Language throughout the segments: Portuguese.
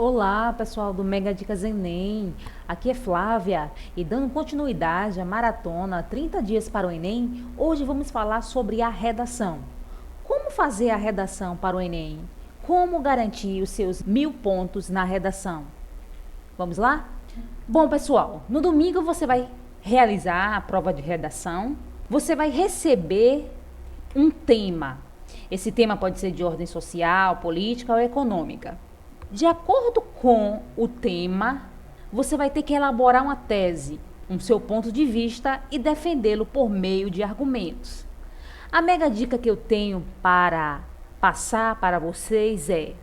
Olá, pessoal do Mega Dicas Enem. Aqui é Flávia e dando continuidade à maratona 30 dias para o Enem, hoje vamos falar sobre a redação. Como fazer a redação para o Enem? Como garantir os seus 1.000 pontos na redação? Vamos lá? Bom, pessoal, no domingo você vai realizar a prova de redação. Você vai receber um tema. Esse tema pode ser de ordem social, política ou econômica. De acordo com o tema, você vai ter que elaborar uma tese, um seu ponto de vista e defendê-lo por meio de argumentos. A mega dica que eu tenho para passar para vocês é: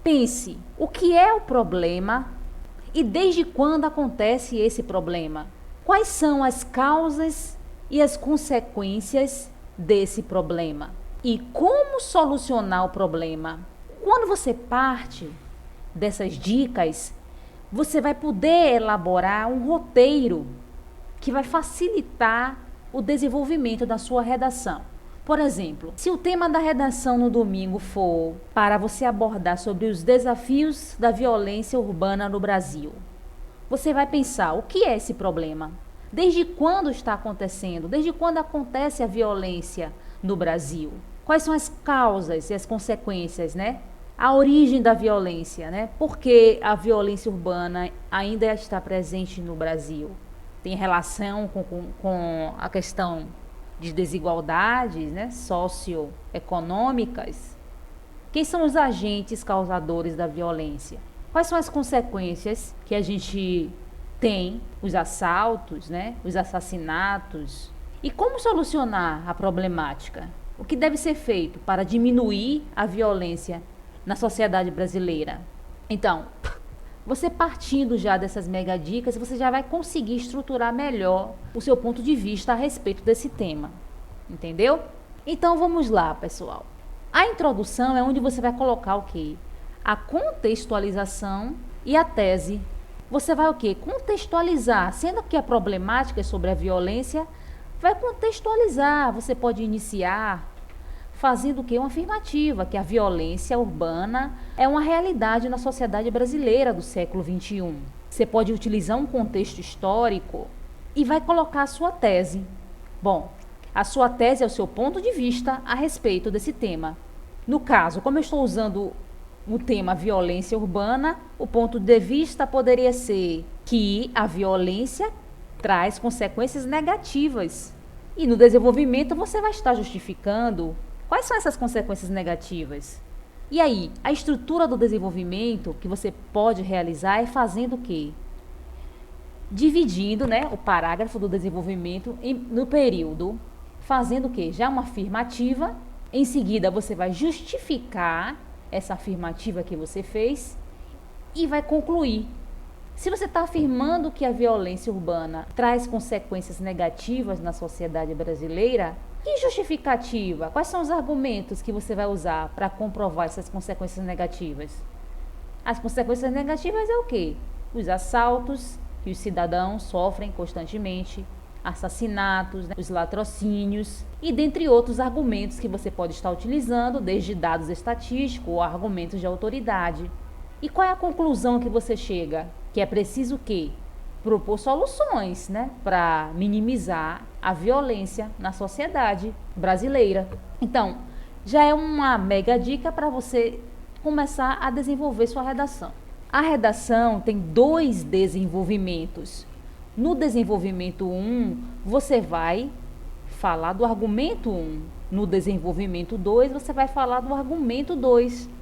pense o que é o problema e desde quando acontece esse problema. Quais são as causas e as consequências desse problema? E como solucionar o problema? Quando você parte dessas dicas, você vai poder elaborar um roteiro que vai facilitar o desenvolvimento da sua redação. Por exemplo, se o tema da redação no domingo for para você abordar sobre os desafios da violência urbana no Brasil, você vai pensar: o que é esse problema? Desde quando está acontecendo? Desde quando acontece a violência no Brasil? Quais são as causas e as consequências, né? A origem da violência, né? Por que a violência urbana ainda está presente no Brasil? Tem relação com a questão de desigualdades, né? Socioeconômicas? Quem são os agentes causadores da violência? Quais são as consequências que a gente tem? Os assaltos, né? Os assassinatos. E como solucionar a problemática? O que deve ser feito para diminuir a violência na sociedade brasileira? Então, você partindo já dessas mega dicas, você já vai conseguir estruturar melhor o seu ponto de vista a respeito desse tema. Entendeu? Então vamos lá, pessoal. A introdução é onde você vai colocar o quê? A contextualização e a tese. Você vai o quê? Contextualizar, sendo que a problemática é sobre a violência, vai contextualizar. Você pode iniciar fazendo o quê? Uma afirmativa, que a violência urbana é uma realidade na sociedade brasileira do século XXI. Você pode utilizar um contexto histórico e vai colocar a sua tese. Bom, a sua tese é o seu ponto de vista a respeito desse tema. No caso, como eu estou usando o tema violência urbana, o ponto de vista poderia ser que a violência traz consequências negativas. E no desenvolvimento você vai estar justificando quais são essas consequências negativas. E aí, a estrutura do desenvolvimento que você pode realizar é fazendo o quê? Dividindo, né, o parágrafo do desenvolvimento no período, fazendo o quê? Já uma afirmativa, em seguida você vai justificar essa afirmativa que você fez e vai concluir. Se você está afirmando que a violência urbana traz consequências negativas na sociedade brasileira, que justificativa? Quais são os argumentos que você vai usar para comprovar essas consequências negativas? As consequências negativas é o quê? Os assaltos que os cidadãos sofrem constantemente, assassinatos, né? Os latrocínios e dentre outros argumentos que você pode estar utilizando, desde dados estatísticos ou argumentos de autoridade. E qual é a conclusão que você chega? Que é preciso o quê? Propor soluções, né, para minimizar a violência na sociedade brasileira. Então, já é uma mega dica para você começar a desenvolver sua redação. A redação tem 2 desenvolvimentos. No desenvolvimento 1, você vai falar do argumento 1. No desenvolvimento 2, você vai falar do argumento 2.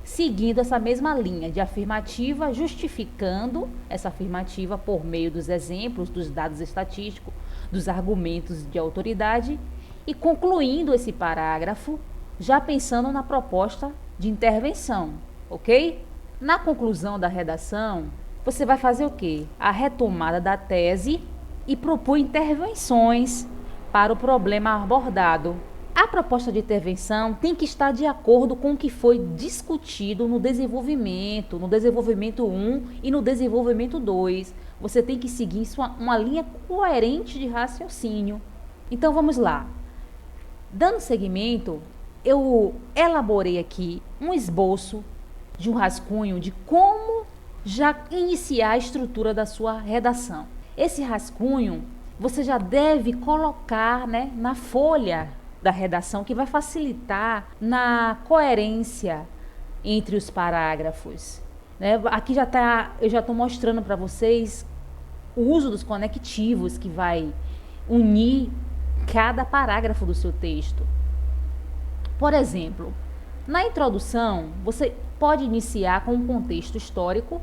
Seguindo essa mesma linha de afirmativa, justificando essa afirmativa por meio dos exemplos, dos dados estatísticos, dos argumentos de autoridade e concluindo esse parágrafo já pensando na proposta de intervenção, ok? Na conclusão da redação, você vai fazer o quê? A retomada da tese e propor intervenções para o problema abordado. A proposta de intervenção tem que estar de acordo com o que foi discutido no desenvolvimento 1 e no desenvolvimento 2. Você tem que seguir uma linha coerente de raciocínio. Então vamos lá. Dando seguimento, eu elaborei aqui um esboço de um rascunho de como já iniciar a estrutura da sua redação. Esse rascunho você já deve colocar, né, na folha da redação, que vai facilitar na coerência entre os parágrafos. Né? Aqui eu já estou mostrando para vocês o uso dos conectivos que vai unir cada parágrafo do seu texto. Por exemplo, na introdução, você pode iniciar com um contexto histórico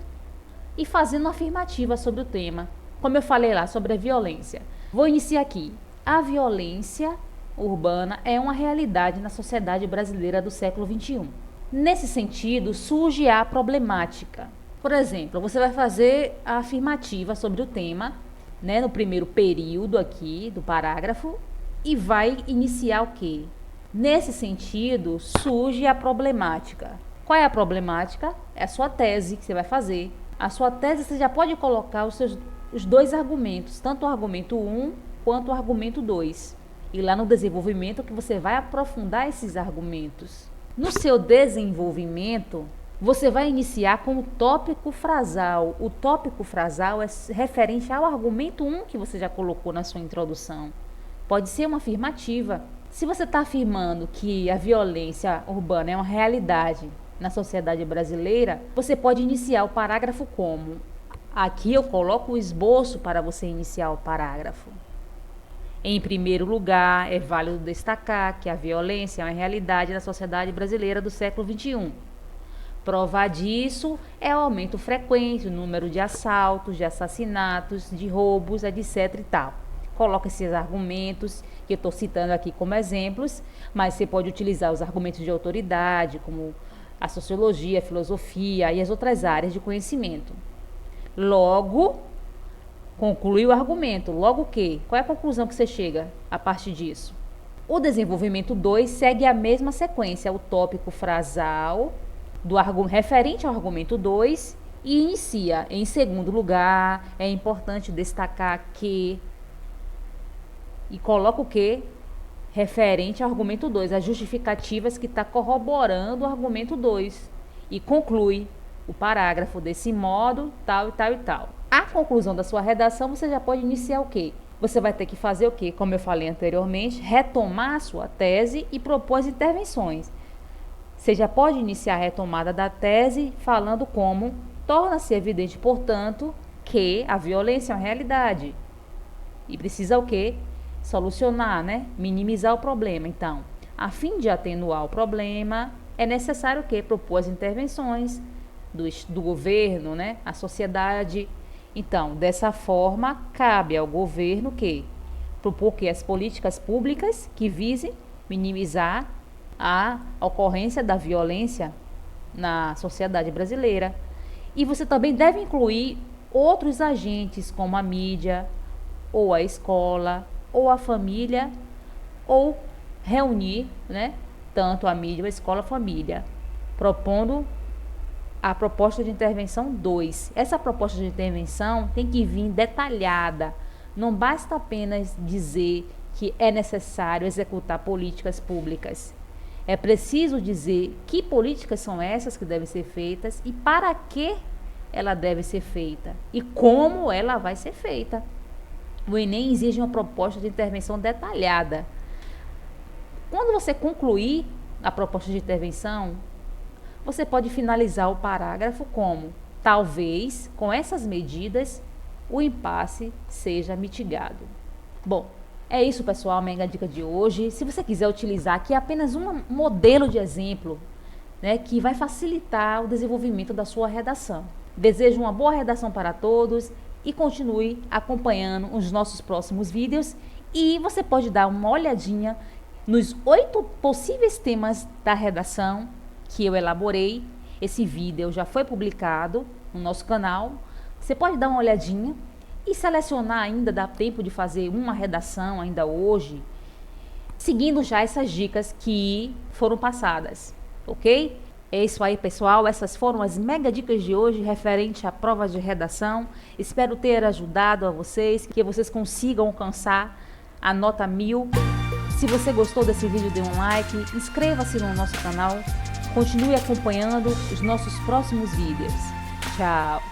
e fazendo uma afirmativa sobre o tema. Como eu falei lá sobre a violência. Vou iniciar aqui. A violência urbana é uma realidade na sociedade brasileira do século XXI. Nesse sentido, surge a problemática. Por exemplo, você vai fazer a afirmativa sobre o tema, né, no primeiro período aqui do parágrafo, e vai iniciar o quê? Nesse sentido, surge a problemática. Qual é a problemática? É a sua tese que você vai fazer. A sua tese você já pode colocar os dois argumentos, tanto o argumento 1 quanto o argumento 2. E lá no desenvolvimento que você vai aprofundar esses argumentos. No seu desenvolvimento, você vai iniciar com o tópico frasal. O tópico frasal é referente ao argumento 1 que você já colocou na sua introdução. Pode ser uma afirmativa. Se você está afirmando que a violência urbana é uma realidade na sociedade brasileira, você pode iniciar o parágrafo como? Aqui eu coloco o esboço para você iniciar o parágrafo. Em primeiro lugar, é válido destacar que a violência é uma realidade na sociedade brasileira do século XXI. Prova disso é o aumento frequente no número de assaltos, de assassinatos, de roubos, etc. e tal. Coloca esses argumentos que eu estou citando aqui como exemplos, mas você pode utilizar os argumentos de autoridade, como a sociologia, a filosofia e as outras áreas de conhecimento. Logo, conclui o argumento. Logo o quê? Qual é a conclusão que você chega a partir disso? O desenvolvimento 2 segue a mesma sequência, o tópico frasal referente ao argumento 2 e inicia. Em segundo lugar, é importante destacar que... E coloca o quê? Referente ao argumento 2, as justificativas que está corroborando o argumento 2. E conclui o parágrafo desse modo, tal e tal e tal. A conclusão da sua redação, você já pode iniciar o quê? Você vai ter que fazer o quê? Como eu falei anteriormente, retomar a sua tese e propor as intervenções. Você já pode iniciar a retomada da tese falando como torna-se evidente, portanto, que a violência é uma realidade. E precisa o quê? Solucionar, né? Minimizar o problema. Então, a fim de atenuar o problema, é necessário o quê? Propor as intervenções do governo, né? A sociedade. Então, dessa forma, cabe ao governo que propor que as políticas públicas que visem minimizar a ocorrência da violência na sociedade brasileira. E você também deve incluir outros agentes, como a mídia, ou a escola, ou a família, ou reunir, né, tanto a mídia, a escola, a família, propondo a proposta de intervenção 2. Essa proposta de intervenção tem que vir detalhada. Não basta apenas dizer que é necessário executar políticas públicas. É preciso dizer que políticas são essas que devem ser feitas e para que ela deve ser feita e como ela vai ser feita. O Enem exige uma proposta de intervenção detalhada. Quando você concluir a proposta de intervenção, você pode finalizar o parágrafo como: talvez, com essas medidas, o impasse seja mitigado. Bom, é isso, pessoal, a mega dica de hoje. Se você quiser utilizar aqui apenas um modelo de exemplo, né, que vai facilitar o desenvolvimento da sua redação. Desejo uma boa redação para todos e continue acompanhando os nossos próximos vídeos. E você pode dar uma olhadinha nos 8 possíveis temas da redação que eu elaborei. Esse vídeo já foi publicado no nosso canal. Você pode dar uma olhadinha e selecionar ainda, dá tempo de fazer uma redação ainda hoje, seguindo já essas dicas que foram passadas, ok? É isso aí, pessoal. Essas foram as mega dicas de hoje referente à prova de redação. Espero ter ajudado a vocês, que vocês consigam alcançar a nota 1000. Se você gostou desse vídeo, dê um like, inscreva-se no nosso canal, Continue acompanhando os nossos próximos vídeos. Tchau!